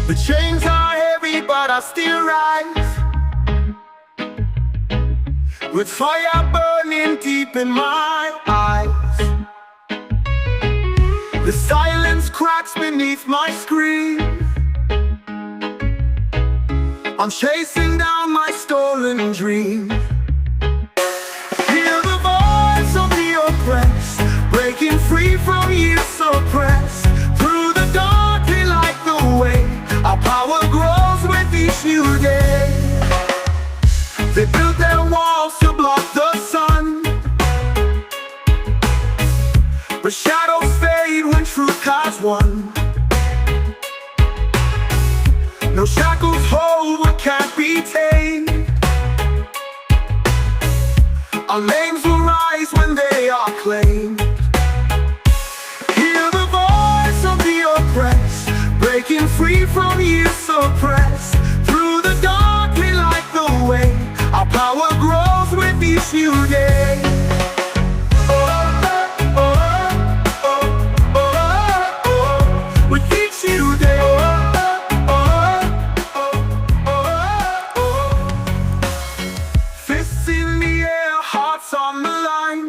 The chains are heavy, but I still rise, with fire burning deep in my eyes. The silence cracks beneath my scream. I'm chasing down my stolen dream. Hear the voice of the oppressed, breaking free from years suppressed. Through the dark we light the way. Our power grows with each new day. They built their walls to block the sun, but shadows fade when truth has won. No shackles hold what can't be tamed. Our names will rise when they are claimed. Hear the voice of the oppressed, breaking free from years suppressed. Through the dark we light the way. Our power grows with each new day. With each new day. Fists in the air, hearts on the line.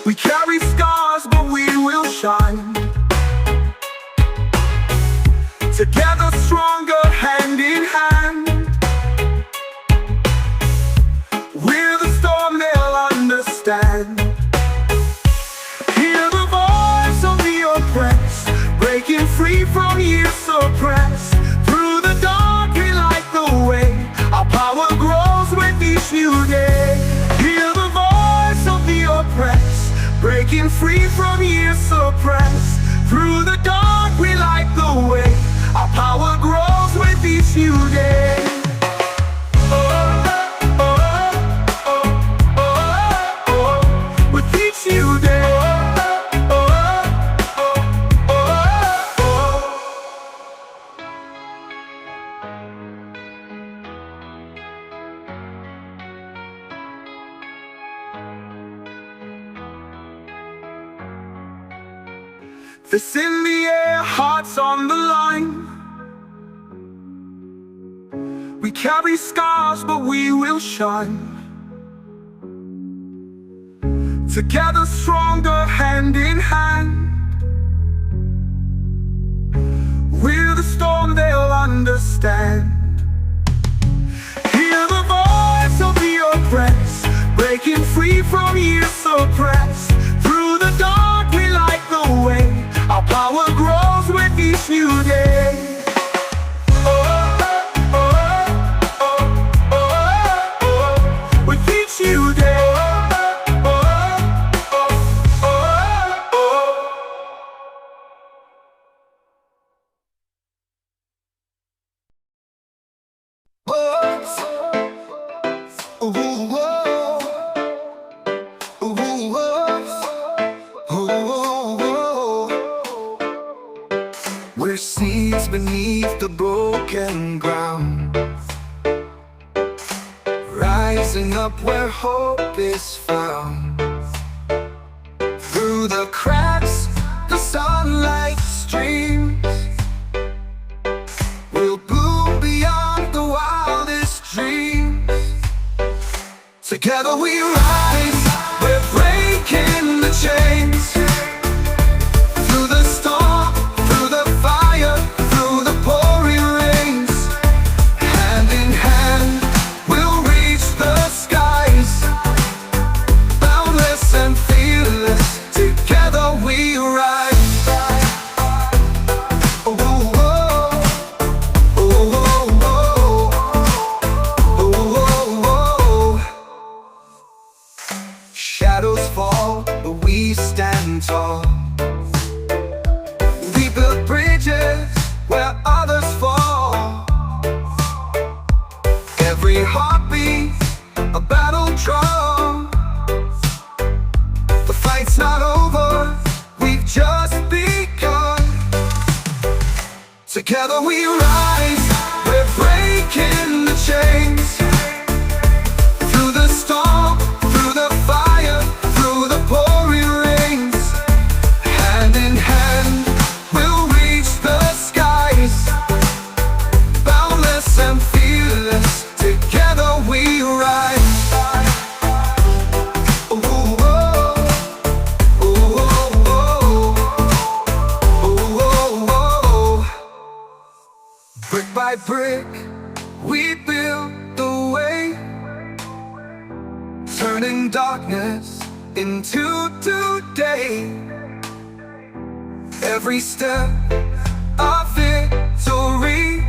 We carry scars, but we will shine. Together stronger, hand in hand. We're the storm, they'll understand. Hear the voice of the oppressed, breaking free from years suppressed. Through the dark we light the way. Our power grows with each new day. Hear the voice of the oppressed, breaking free from years suppressed. Through the dark we light the way. Our power grows with each new day. With each new day. Fists in the air, hearts on the line. We carry scars, but we will shine. Together stronger, hand in hand. We're the storm, they'll understand. Hear the voice of the oppressed, breaking free from years suppressed. Through the dark we light the way. Our power grows with each new day. With each new day. We're seeds beneath the broken ground, rising up where hope is found. Through the cracks, the sunlight streams. We'll bloom beyond the wildest dreams. Together we rise, we're breaking the chains. Through the storm, through the fire, through the pouring rains. Hand in hand, we'll reach the skies. Boundless and fearless, together we rise. Oh, oh, oh. Oh, oh, oh. Oh, oh, oh. Shadows fall, but we stand tall. We build bridges where others fall. Every heartbeat, a battle drum. The fight's not over, we've just begun. Together we rise, we're breaking the chains. Through the storm, through the fire, through the pouring rains. Hand in hand, we'll reach by brick, we build the way, turning darkness into today. Every step a victory.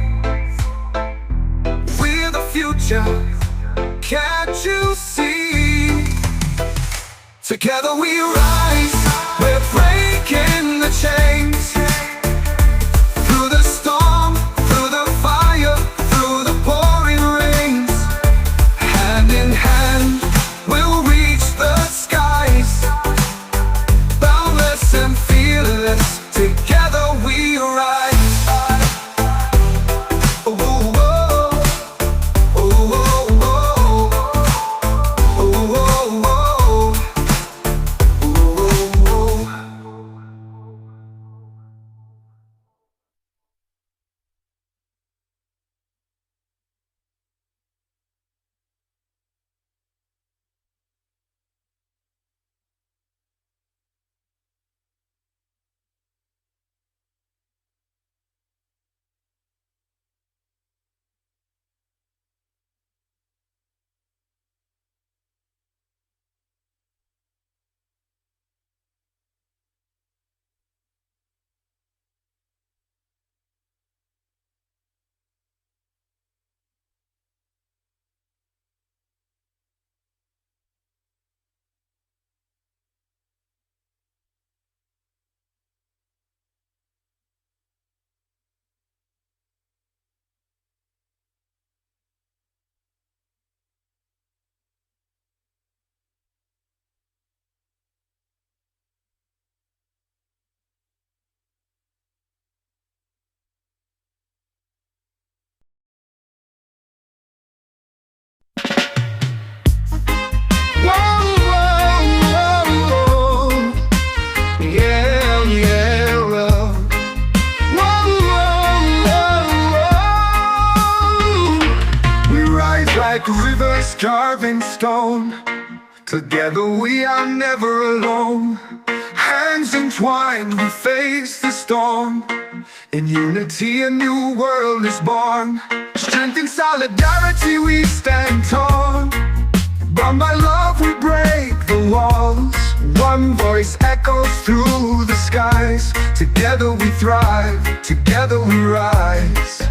We're the future, can't you see? Together we rise, we're breaking the chains. Through the storm, through the fire, through the pouring rains. Hand in hand, we'll reach the skies. Boundless and fearless, together we rise. Oh, oh, oh, oh, oh, oh, oh, oh, oh. Like rivers carving stone, together we are never alone. Hands entwined, we face the storm. In unity a new world is born. Strength and solidarity we stand tall. Bound by love we break the walls. One voice echoes through the skies. Together we thrive, together we rise.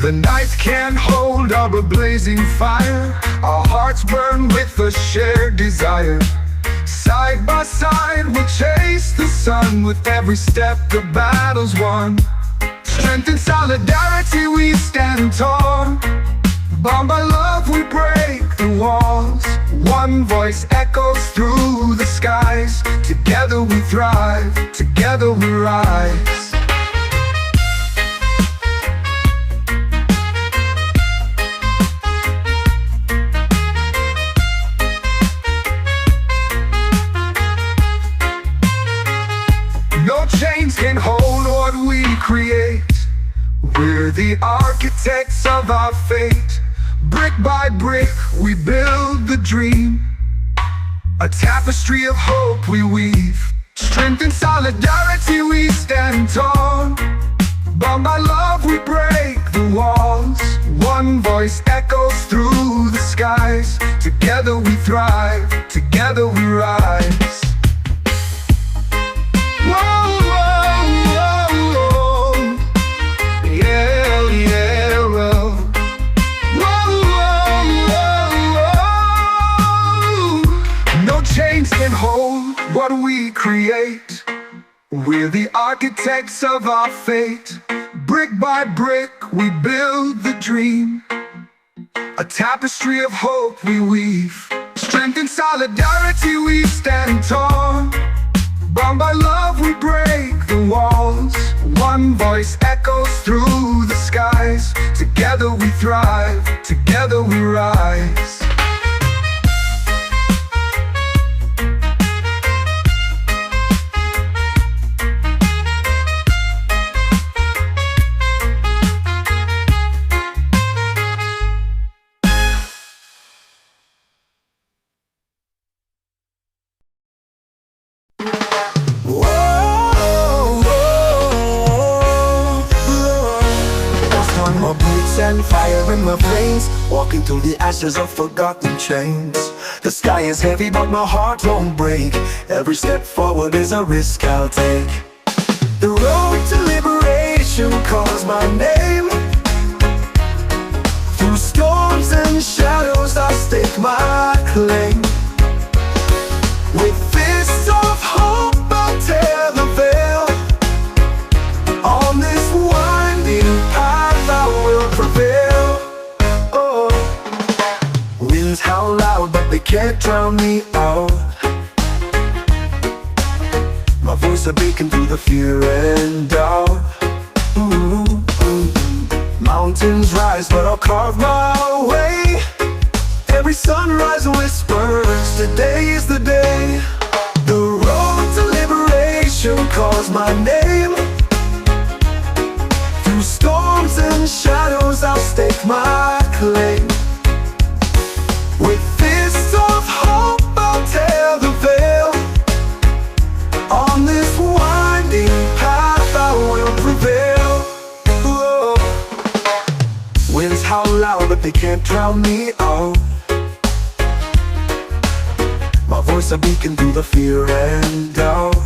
The night can't hold our blazing fire. Our hearts burn with a shared desire. Side by side we'll chase the sun. With every step the battle's won. Strength and solidarity we stand tall. Bound by love we break the walls. One voice echoes through the skies. Together we thrive, together we rise. No chains can hold what we create. We're the architects of our fate. Brick by brick we build the dream. A tapestry of hope we weave. Strength and solidarity we stand tall. Bound by love we break the walls. One voice echoes through the skies. Together we thrive, together we rise. Whoa, whoa, whoa, whoa. Yeah, yeah, whoa. Whoa, whoa, whoa. No chains can hold what we create. We're the architects of our fate. Brick by brick we build the dream. A tapestry of hope we weave. Strength and solidarity we stand tall. Bound by love we break the walls. One voice echoes through the skies. Together we thrive, together we rise. fire in my veins, walking through the ashes of forgotten chains. The sky is heavy but my heart won't break. Every step forward is a risk I'll take. The road to liberation calls my name. Through storms and shadows I'll stake my claim. With fists of hope I'll tear the veil. On this winding path I will prevail. Oh, winds howl loud but they can't drown me out. My voice a beacon through the fear and doubt. Ooh, ooh. Mountains rise but I'll carve my way. Every sunrise whispers, today is the day. The road to liberation calls my name. Through storms and shadows I'll stake my claim. With fists of hope I'll tear the veil. On this winding path I will prevail. Whoa. Winds howl loud but they can't drown me out. My voice a beacon through the fear and doubt.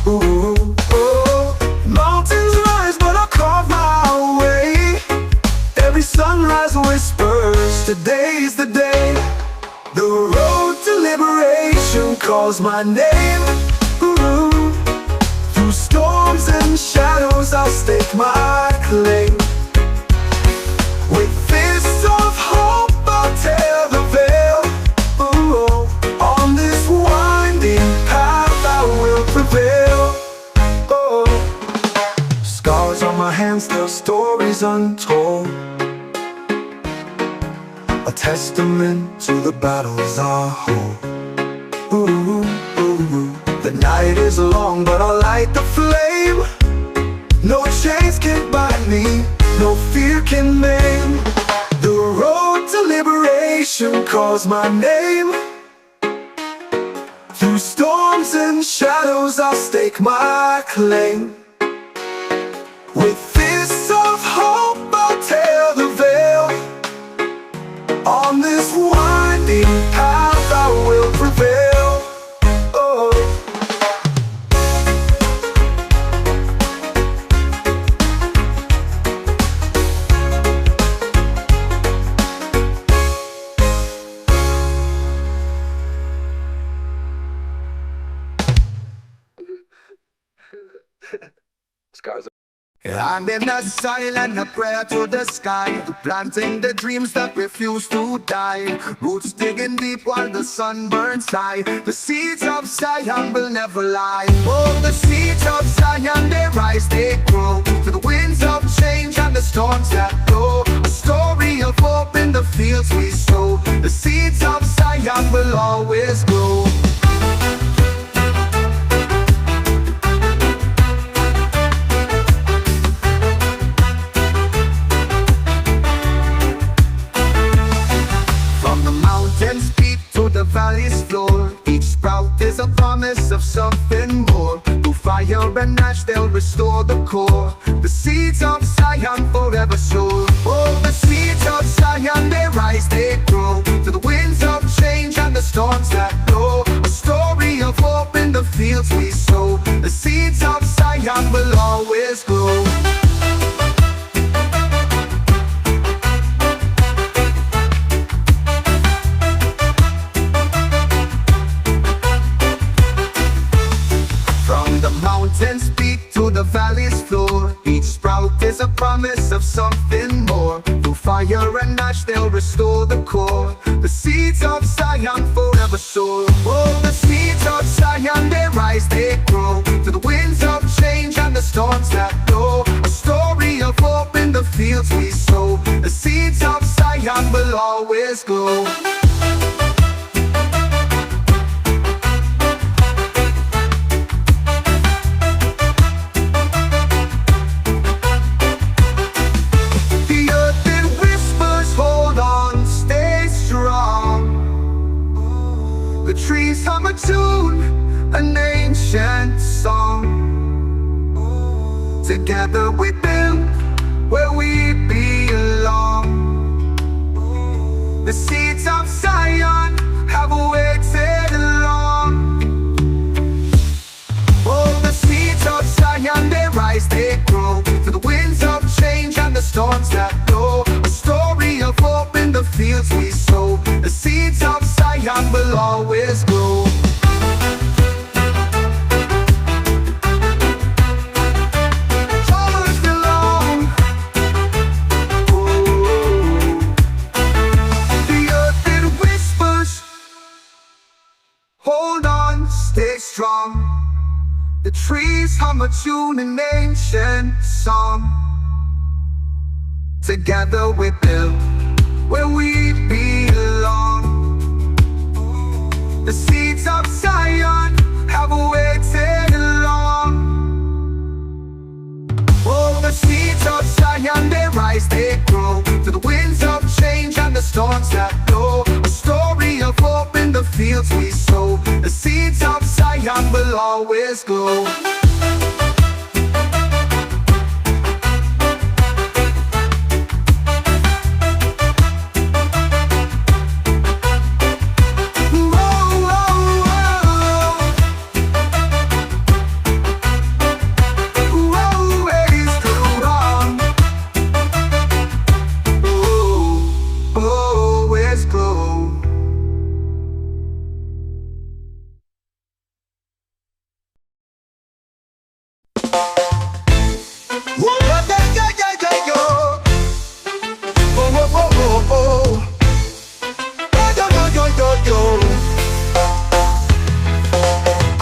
Ooh, oh. Mountains rise but I'll carve my way. Every sunrise whispers, today's the day. The road to liberation calls my name. Ooh. Through storms and shadows I'll stake my claim. With fists of hope I'll tear the veil. Ooh. On this winding path I will prevail. Oh. Scars on my hands tell stories untold. A testament to the battles I hold. Ooh, ooh. The night is long but I'll light the flame. No chains can bind me, no fear can maim. The road to liberation calls my name. Through storms and shadows I'll stake my claim. With fists of hope I'll tear the veil. On this winding path I will prevail. Oh. Scars. I'm in a silent a prayer to the sky, planting the dreams that refuse to die. Roots digging deep while the sun burns high. The seeds of Zion will never lie. Oh, the seeds of Zion, they rise, they grow. To the winds of change and the storms that blow. A story of hope in the fields we sow. The seeds of Zion will always grow. The valley's floor, each sprout is a promise of something more. Through fire and ash they'll restore the core. The seeds of Zion forever soar. Oh, the seeds of Zion, they rise, they grow. To the winds of change and the storms that blow. A story of hope in the fields we sow. The seeds of Zion will always grow. Mountains peak to the valley's floor. Each sprout is a promise of something more. Through fire and ash they'll restore the core. The seeds of Zion forever soar. Oh, the seeds of Zion, they rise, they grow. To the winds of change and the storms that blow. A story of hope in the fields we sow. The seeds of Zion will always grow. Trees hum a tune, an ancient song. Together we build where we belong. trees hum a tune an ancient song. Together we build where we belong. The seeds of Zion have waited long. Oh, the seeds of Zion, they rise, they grow to the winds of change and the storms that blow. A story of hope in the fields we sow. The seeds of Zion will always glow.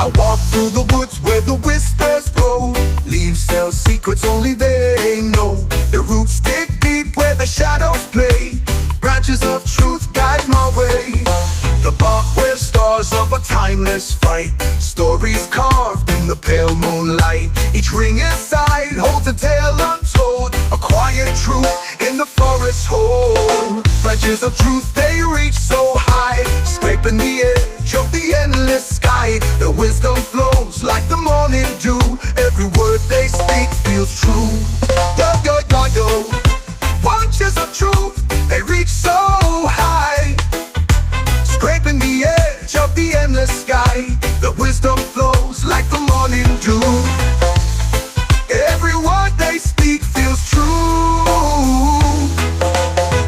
I walk through the woods where the whispers grow. Leaves tell secrets only they know. The roots dig deep where the shadows play. Branches of truth guide my way. The bark wears stars of a timeless fight. Stories carved in the pale moonlight. Each ring inside holds a tale untold. A quiet truth in the forest hold. Branches of truth, they reach so high, scraping the edge of the endless sky. The wisdom flows like the morning dew. Every word they speak feels true. Yo, yo, yo, yo. Branches of truth, they reach so high, scraping the edge of the endless sky. The wisdom flows like the morning dew. Every word they speak feels true.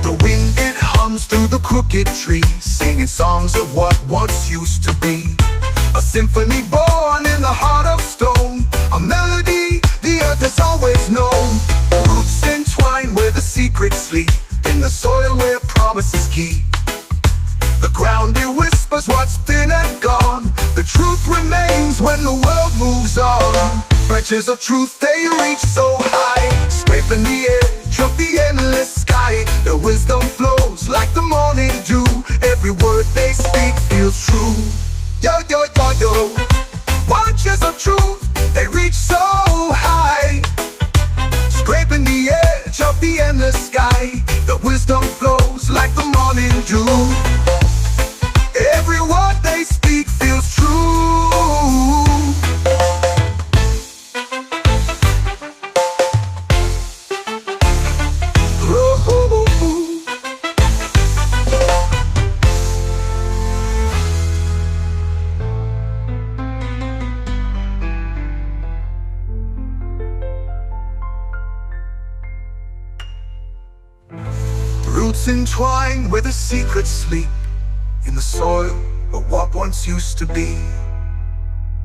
The wind, it hums through the crooked trees, singing songs of what once used to be. A symphony born in the heart of stone. A melody the earth has always known. Roots entwine where the secrets sleep. In the soil where promises keep. The ground, it whispers what's been and gone. The truth remains when the world moves on. Branches of truth, they reach so high, scraping the edge of the endless sky. The wisdom flows like the morning dew. Every word they speak feels true. Yo, yo, yo, yo. Branches of truth, they reach so high, scraping the edge of the endless sky. The wisdom flows like the morning dew. Every word they speak feels true. Roots entwine where the secrets sleep. In the soil of what once used to be.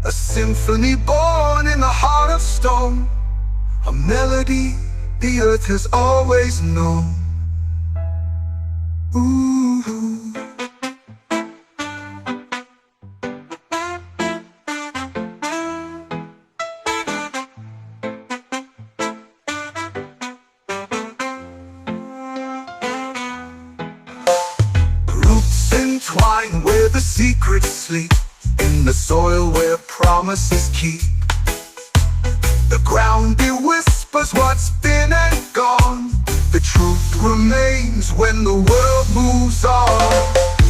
A symphony born in the heart of stone. A melody the earth has always known. Ooh. Entwine where the secrets sleep. In the soil where promises keep. The ground, it whispers what's been and gone. The truth remains when the world moves on.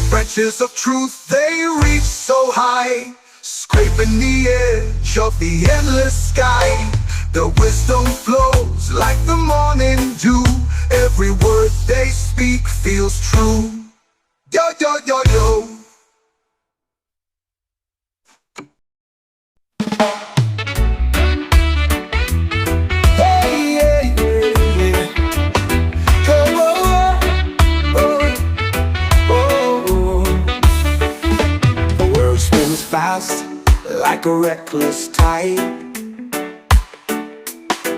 Branches of truth, they reach so high, scraping the edge of the endless sky. The wisdom flows like the morning dew. Every word they speak feels true. Yo, yo, yo, yo. Hey, yeah, yeah, yeah. Oh, oh, oh, oh. The world spins fast like a reckless tide.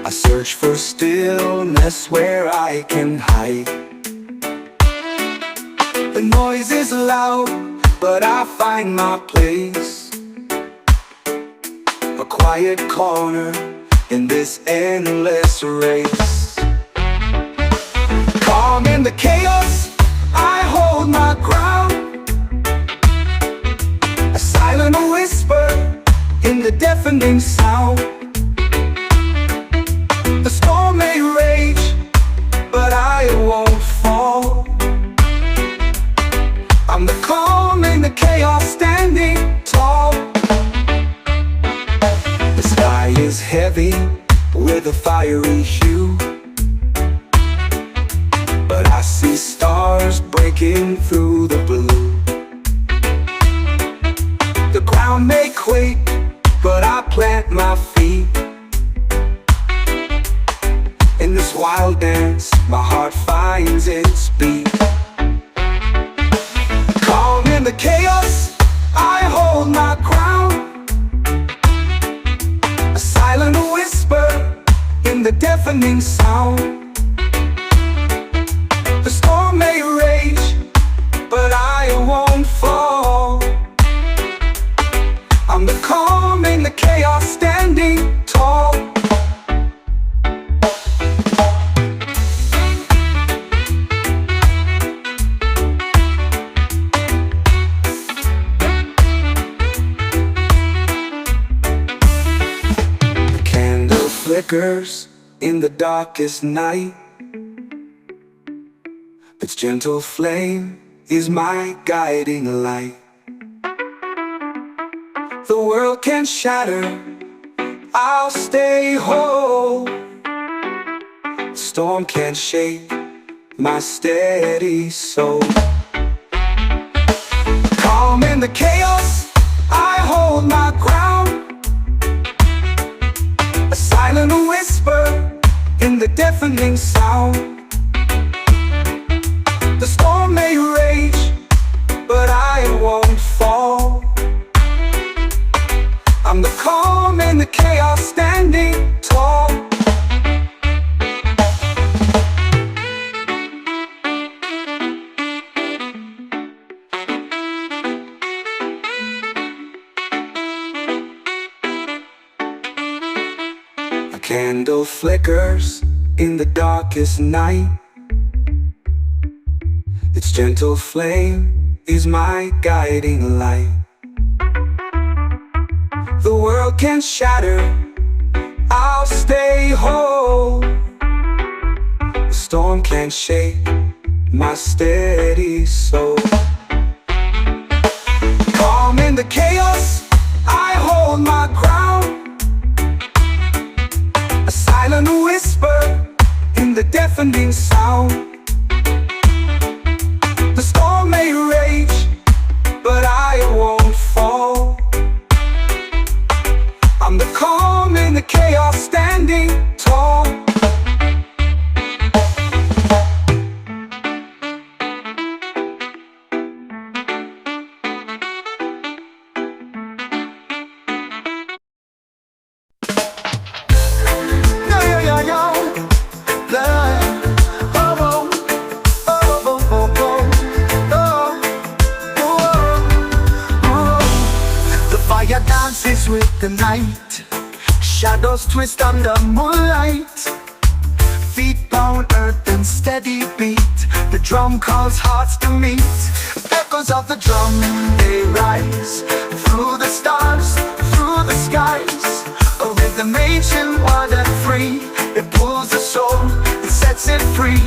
I search for stillness where I can hide. The noise is loud, but I find my place. A quiet quiet corner in this endless race. Calm in the chaos, I hold my ground. A silent whisper in the deafening sound. The storm may rage, but I won't fall. I'm the calm in the chaos, standing tall. The sky is heavy with a fiery hue, but I see stars breaking through the blue. The ground may quake, but I plant my feet. In this wild dance, my heart finds its beat. Calm in the chaos, I hold my ground. A silent whisper in the deafening sound. The storm may rage, but I won't fall. I'm the calm in the chaos, standing tall. The candle flickers in the darkest night. Its gentle flame is my guiding light. The world can shatter, I'll stay whole. The storm can't shake my steady soul. Calm in the chaos, I hold my ground. A silent whisper in the deafening sound. The storm may rage, but I won't fall. I'm the calm in the chaos, standing tall. A candle flickers in the darkest night. Its gentle flame is my guiding light. The world can shatter, I'll stay whole. The storm can't shake my steady soul. Calm in the chaos, I hold my ground. A silent whisper in the deafening sound. The storm may rage, but I won't fall. I'm the calm in the chaos, standing tall. Dances with the night, shadows twist under moonlight. Feet pound earth and steady beat, the drum calls hearts to meet. Echoes of the drum, they rise through the stars, through the skies. A rhythm ancient, wild and free. It pulls the soul, it sets it free.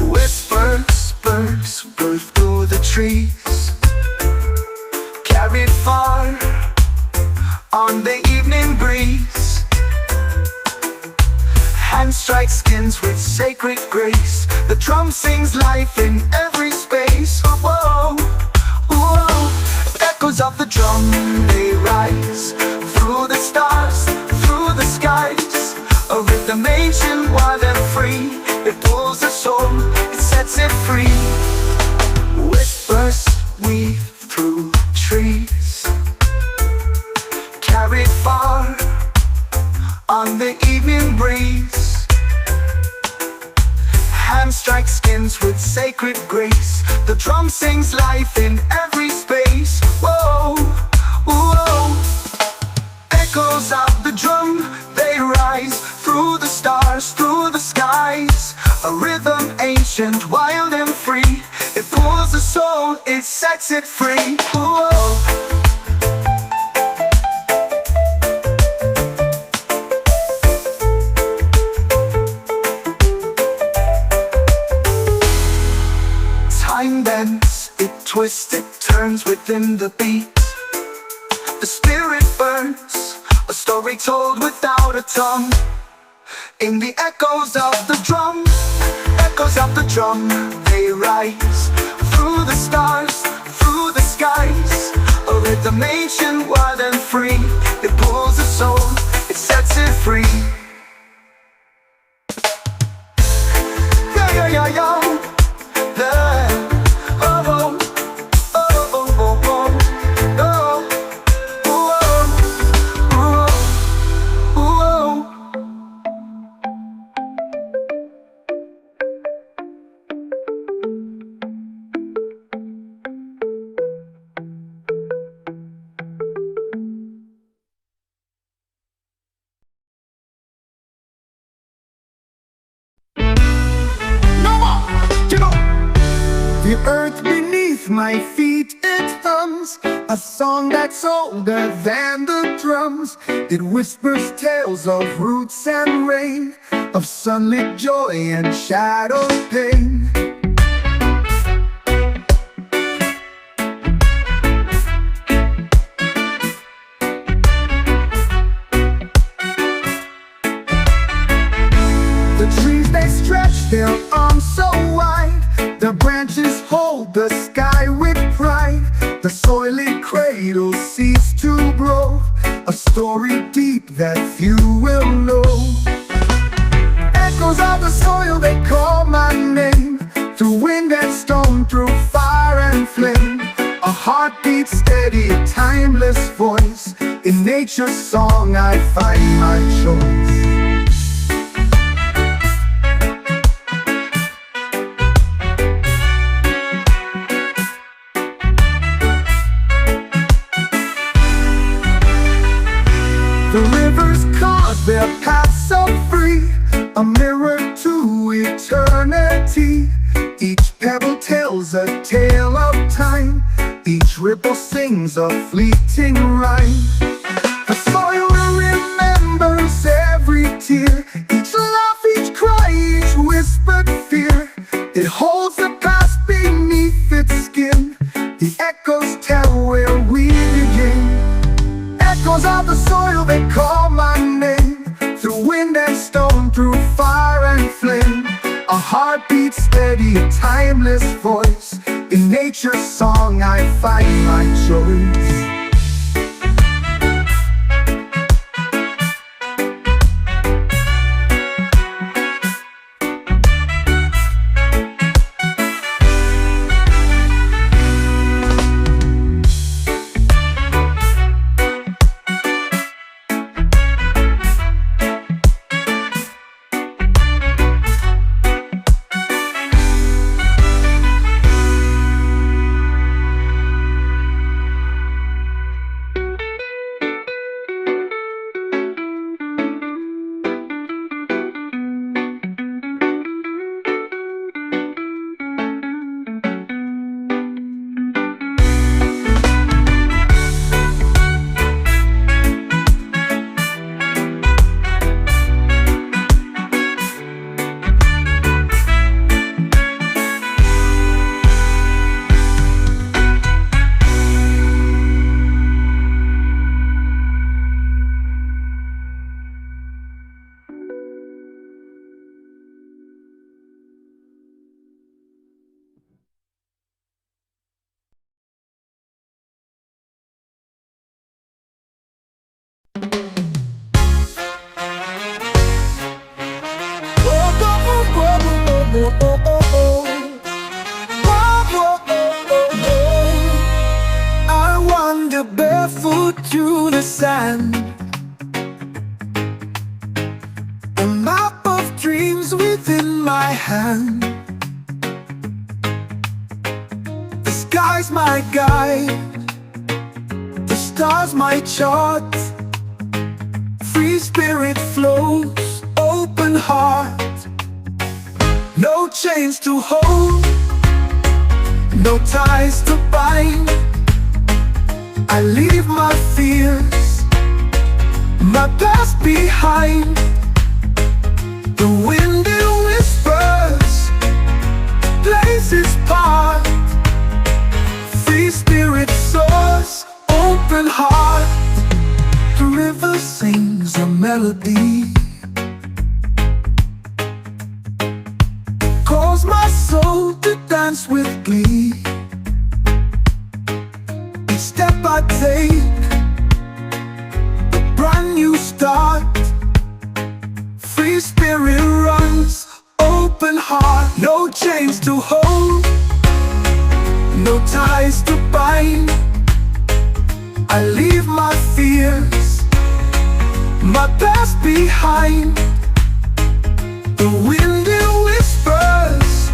Whispers, birds birth through the trees, carried far on the evening breeze. Hand strikes skins with sacred grace. The drum sings life in every space. Whoa, whoa. Echoes of the drum, they rise through the stars, through the skies. A rhythm ancient, wild and free. It pulls the soul, it sets it free. Whispers weave through trees, carried far on the evening breeze. Hand strike skins with sacred grace. The drum sings life in every space. Whoa, whoa. echoes of the drum, they rise through the stars, through the skies. A rhythm ancient, wild and free. It pulls the soul, it sets it free. Whoa. Time bends, it twists, it turns within the beat. The spirit burns, a story told without a tongue. In the echoes of the drum, echoes of the drum, they rise through the stars, through the skies. A rhythm ancient, wild and free. It pulls the soul, it sets it free. Yeah, yeah, yeah, yeah. The earth beneath my feet, it hums a song that's older than the drums. It whispers tales of roots and rain, of sunlit joy and shadowed pain. The trees, they stretch their arms so wide. Their branches hold the sky with pride. The soily cradle ceased to grow, a story deep that few will know. Echoes of the soil, they call my name. Through wind and stone, through fire and flame. A heartbeat steady, a timeless voice. In nature's song I find my choice. The rivers carve their paths so free, a mirror to eternity. Each pebble tells a tale of time, each ripple sings a fleeting rhyme. The soil remembers every tear, each laugh, each cry, each whispered fear. It holds the past beneath its skin. The echoes tell where we begin. Echoes of the soil, they call my name. Through wind and stone, through fire and flame. A heartbeat steady, a timeless voice. In nature's song I find my choice. I wander barefoot through the sand, a map of dreams within my hand. The sky's my guide, the stars my chart. Free spirit flows, open heart. No chains to hold, no ties to bind. I leave my fears, my past behind. The wind it whispers, places part. Free spirit soars, open heart. The river sings a melody, calls my soul to dance with glee. Each step I take, a brand new start. Free spirit runs, open heart. No chains to hold, no ties to bind. I leave my fears, my past behind. The wind it whispers,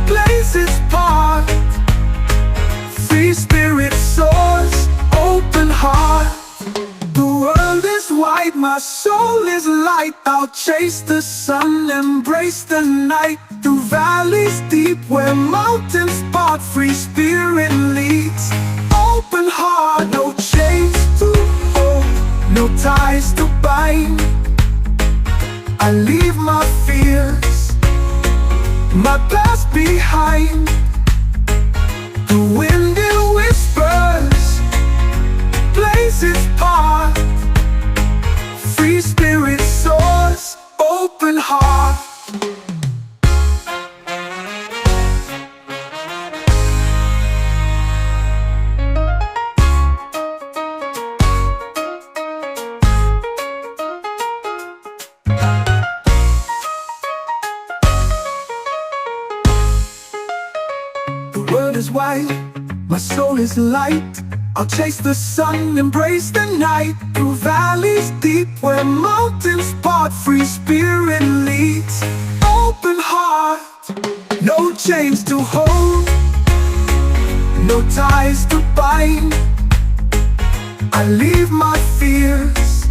places part. Free spirit soars, open heart. The world is wide, my soul is light. I'll chase the sun, embrace the night. Through valleys deep where mountains part. Free spirit leads, open heart. No chains to hold, no ties to bind. I leave my fears, my past behind. The wind it whispers, places part. Free spirit soars, open heart. The world is wide, my soul is light. I'll chase the sun, embrace the night. Through valleys deep where mountains part. Free spirit leads, open heart. No chains to hold, no ties to bind. I leave my fears,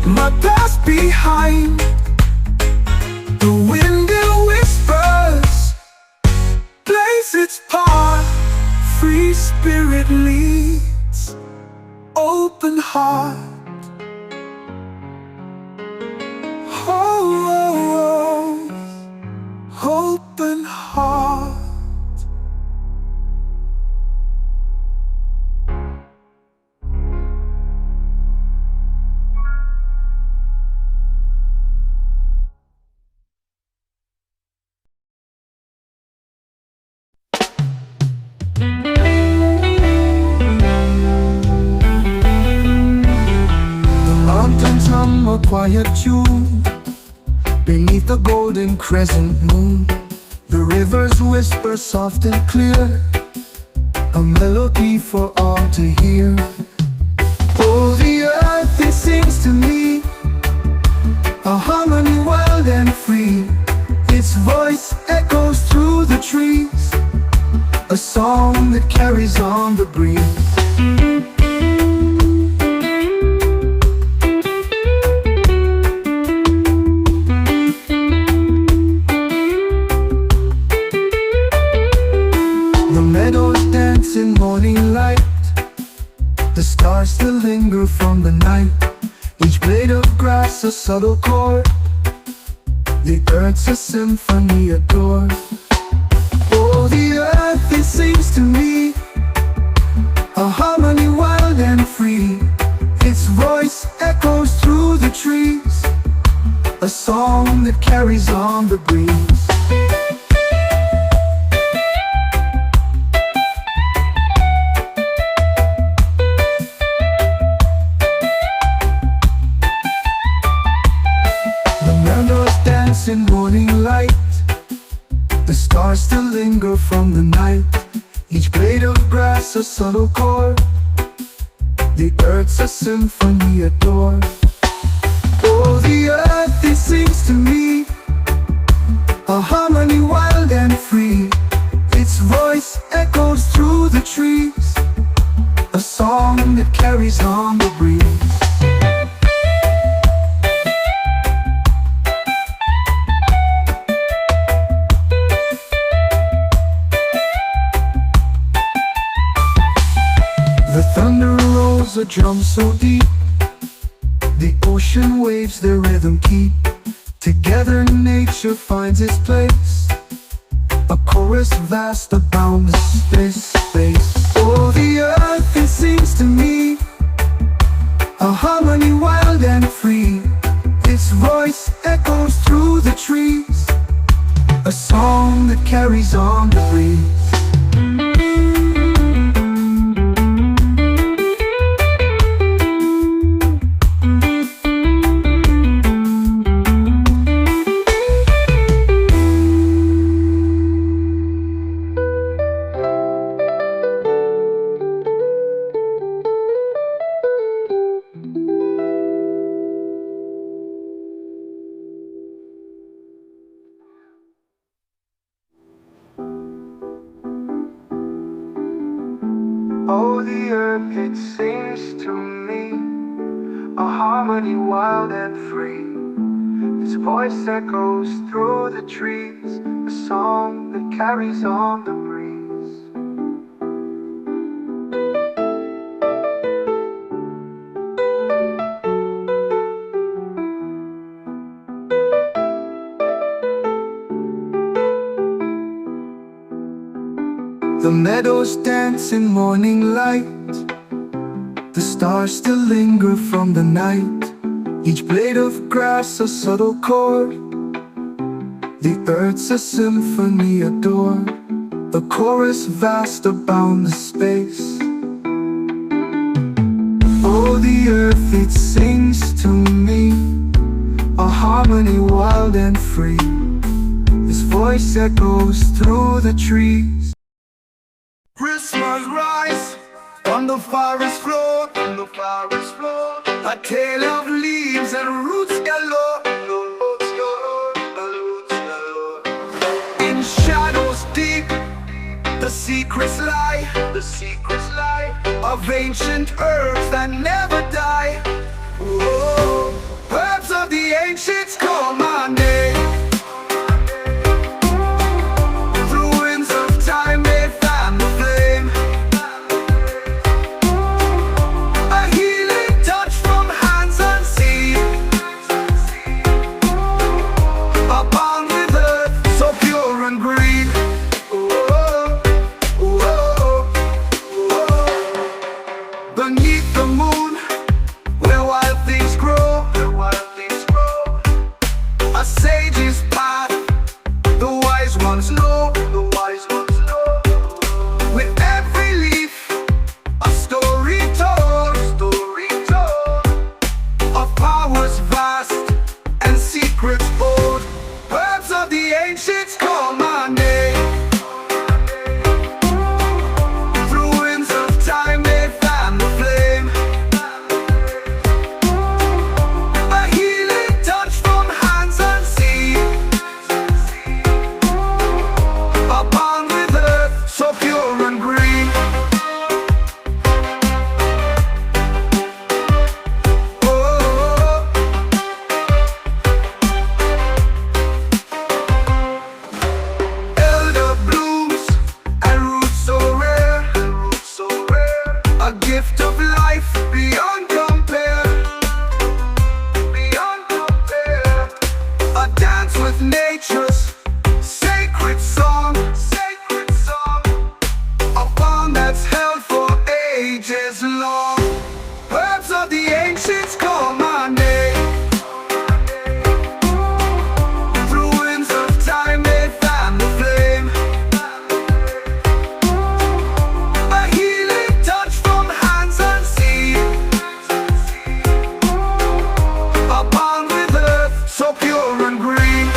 my past behind. The wind it whispers, plays its part. Free spirit leads, open heart. Oh, oh, oh, open heart. A quiet tune beneath the golden crescent moon. The rivers whisper soft and clear, a melody for all to hear. Oh, the earth it sings to me, a harmony wild and free. Its voice echoes through the trees, a song that carries on the breeze. In morning light, the stars still linger from the night. Each blade of grass a subtle chord, the earth's a symphony adored. Oh, the earth it sings to me, a harmony wild and free. Its voice echoes through the trees, a song that carries on the breeze. In morning light, the stars still linger from the night. Each blade of grass a subtle chord, the earth's a symphony adored. Oh, the earth it sings to me, a harmony wild and free. Its voice echoes through the trees, a song that carries on the breeze. the drums so deep. The ocean waves their rhythm keep. Together nature finds its place. A chorus vast abound the space. Oh, the earth it sings to me, a harmony wild and free. Its voice echoes through the trees, a song that carries on the breeze. Oh, the earth, it sings to me, a harmony wild and free. Its voice echoes through the trees, a song that carries on the breeze. The meadows dance in morning light. The stars still linger from the night. Each blade of grass a subtle chord. The earth's a symphony adored. The chorus vast abound the space. Oh, the earth it sings to me, a harmony wild and free. Its voice echoes through the trees. Christmas rise on the forest floor, a tale of leaves and roots galore. In shadows deep, the secrets lie of ancient herbs that never die. Oh, herbs of the ancients call my name. Beneath the moon, where wild things grow, a sage's path, the wise ones know. With every leaf, a story told, of powers vast and secrets bold. Herbs of the ancients call my name. Nature's sacred song, a bond that's held for ages long. Herbs of the ancients call my name. Through winds of time they fan the flame. A healing touch from hands unseen. A bond with earth so pure and green.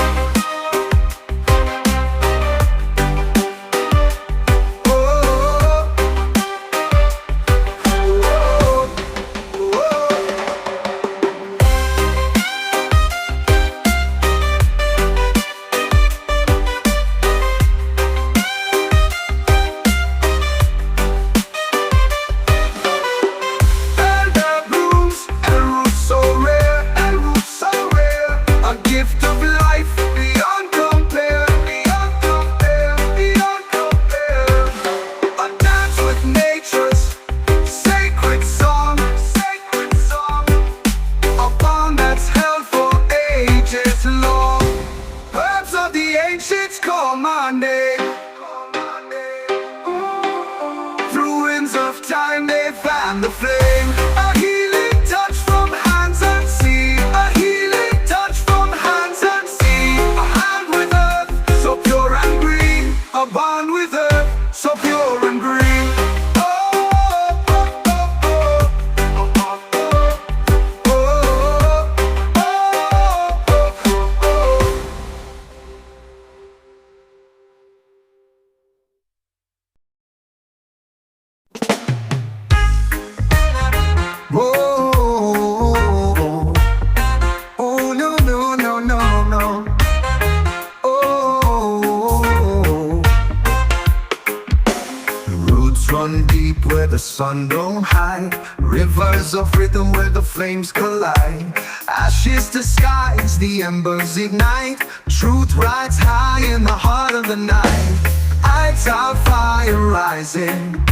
the sun don't hide. Rivers of rhythm where the flames collide. Ashes to skies, the embers ignite. Truth rides high in the heart of the night. Lights our fire rising,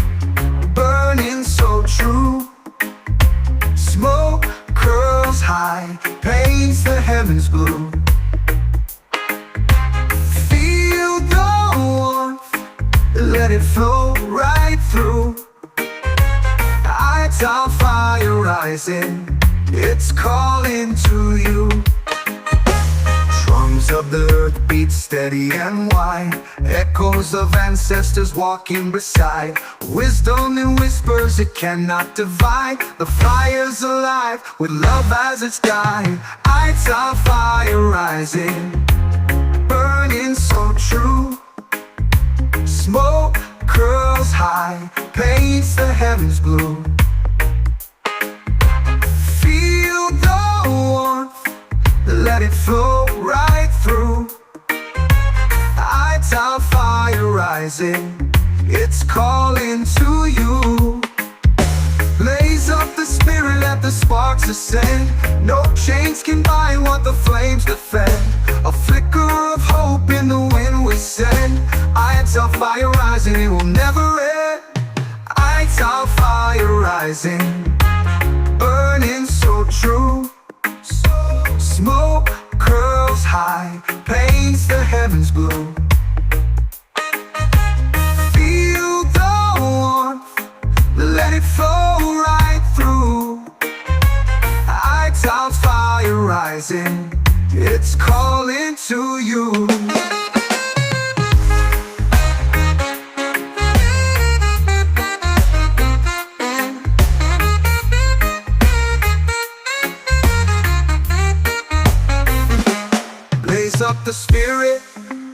burning so true. Smoke curls high, paints the heavens blue. Feel the warmth, let it flow right through. Lights our fire rising, it's calling to you. Drums of the earth beat steady and wide. Echoes of ancestors walking beside. Wisdom in whispers it cannot divide. The fire's alive with love as its guide. Lights our fire rising, burning so true. Smoke curls high, paints the heavens blue. Feel the warmth, let it flow right through. Lights our fire rising, it's calling to you. Blaze up the spirit, let the sparks ascend. No chains can bind what the flames defend. A flicker of hope in the wind we send. Lights our fire rising, it will never end. Lights our fire rising, burning so true. Smoke curls high, paints the heavens blue. Feel the warmth, let it flow right through. Lights our fire rising, it's calling to you. Blaze up the spirit,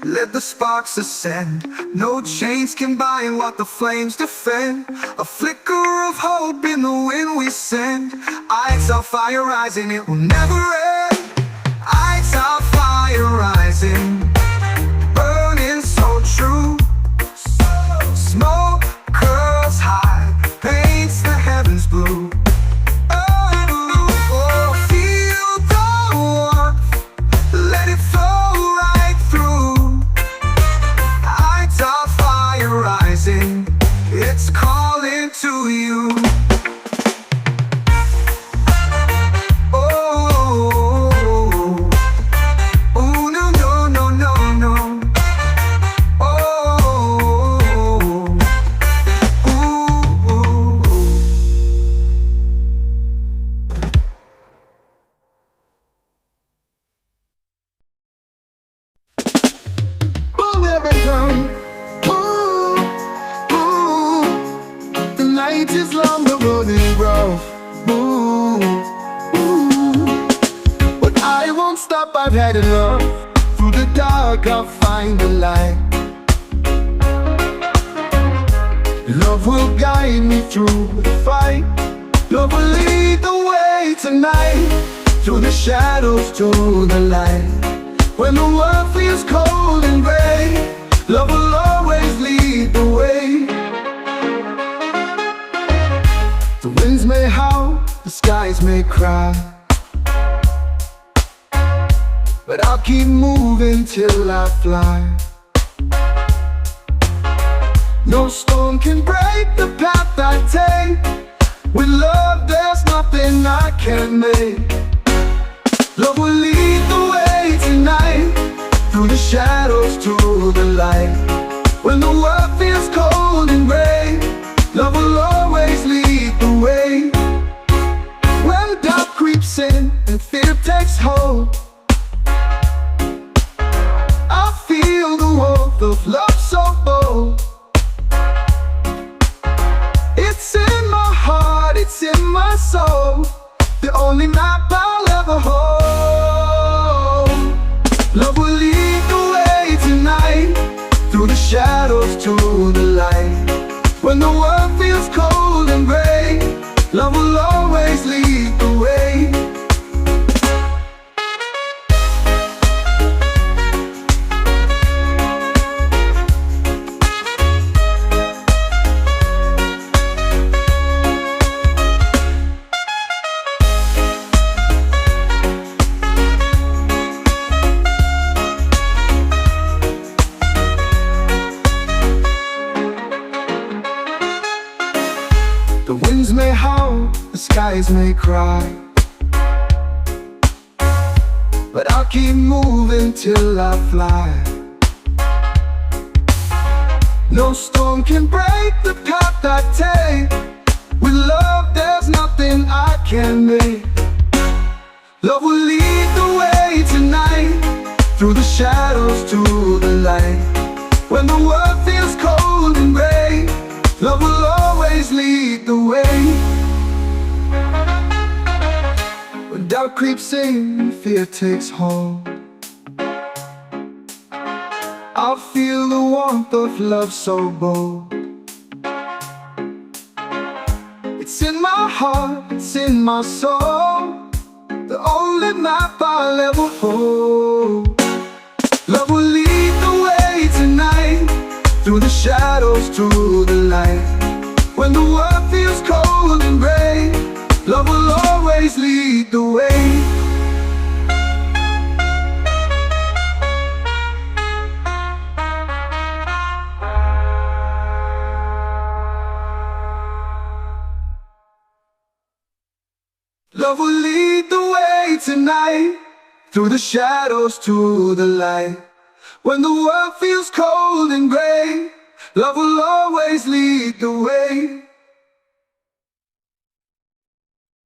let the sparks ascend. No chains can bind what the flames defend. A flicker of hope in the wind we send. Lights our fire rising, it will never end. Lights our fire rising, burning so true. Smoke curls high, paints the heavens blue. It's calling to you. Oh, oh, no, no, no, no, no. Oh, ooh. Will never come. Night is long, the road is rough. Ooh, ooh. But I won't stop, I've had enough. Through the dark I'll find the light. Love will guide me through the fight. Love will lead the way tonight. Through the shadows to the light. When the world feels cold and gray, love will always lead the way. The winds may howl, the skies may cry, but I'll keep moving till I fly. No storm can break the path I take. With love there's nothing I can't make. Love will lead the way tonight. Through the shadows to the light. When the world feels cold and gray, love will always lead the way. When doubt creeps in and fear takes hold, I feel the warmth of love so bold. It's in my heart, it's in my soul. The only map I'll ever hold. Love will lead the way tonight. Through the shadows to the light. When the world feels cold and gray, love will always lead the way. eyes may cry, but I'll keep moving till I fly. No storm can break the path I take. With love there's nothing I can make. Love will lead the way tonight, through the shadows to the light. When the world feels cold and gray, love will always lead the way. When doubt creeps in, fear takes hold, I'll feel the warmth of love so bold. It's in my heart, it's in my soul, the only map I'll ever hold. Love will lead the way tonight, through the shadows to the light. When the world feels cold and gray, love will always lead the way. Love will lead the way tonight, through the shadows to the light. When the world feels cold and gray, love will always lead the way.